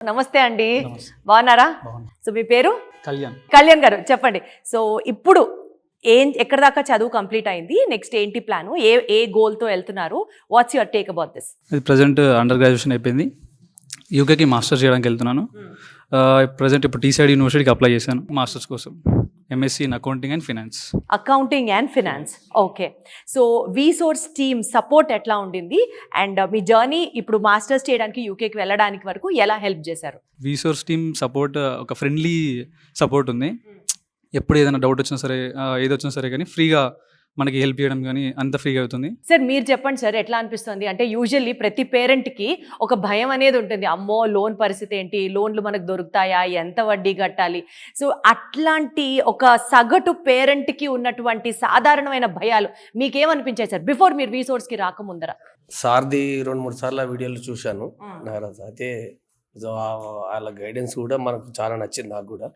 నమస్తే అండి. నమస్తే. బాగున్నారా? బాగున్నా. సో మీ పేరు? కళ్యాణ్. కళ్యాణ్ గారు చెప్పండి. సో ఇప్పుడు ఎక్కడ దాకా చదువు కంప్లీట్ అయింది? నెక్స్ట్ ఏంటి ప్లాను? ఏ గోల్తో వెళ్తున్నారు? What's your take about this? ఇది ప్రజెంట్ అండర్ గ్రాడ్యుయేషన్ అయిపోయింది. యూకేకి మాస్టర్స్ చేయడానికి వెళ్తున్నాను. ప్రజెంట్ ఇప్పుడు టీసైడ్ యూనివర్సిటీకి అప్లై చేశాను మాస్టర్స్ కోసం. MSc in accounting and finance. Accounting and finance. Okay. So వీసోర్స్ team support ఎట్లా ఉండింది? అండ్ మీ జర్నీ ఇప్పుడు మాస్టర్స్ చేయడానికి యూకేకి వెళ్ళడానికి వరకు ఎలా హెల్ప్ చేశారు? వీసోర్స్ టీమ్ సపోర్ట్ ఒక ఫ్రెండ్లీ సపోర్ట్ ఉంది. ఎప్పుడు ఏదైనా డౌట్ వచ్చినా సరే, ఏది వచ్చినా సరే కానీ ఫ్రీగా మనకి హెల్ప్ చేయడం కానీ అంత ఫ్రీగా అవుతుంది. సార్ మీరు చెప్పండి సార్, ఎట్లా అనిపిస్తుంది? అంటే యూజువల్లీ ప్రతి పేరెంట్కి ఒక భయం అనేది ఉంటుంది. అమ్మో లోన్ పరిస్థితి ఏంటి, లోన్లు మనకు దొరుకుతాయా, ఎంత వడ్డీ కట్టాలి. సో అట్లాంటి ఒక సగటు పేరెంట్కి ఉన్నటువంటి సాధారణమైన భయాలు మీకేమనిపించాయి సార్ బిఫోర్ మీరు వీసోర్స్కి రాకముందర? సార్ది 2-3 సార్లు వీడియోలు చూశాను నాగరాజు. అయితే వాళ్ళ గైడెన్స్ కూడా మనకు చాలా నచ్చింది నాకు కూడా.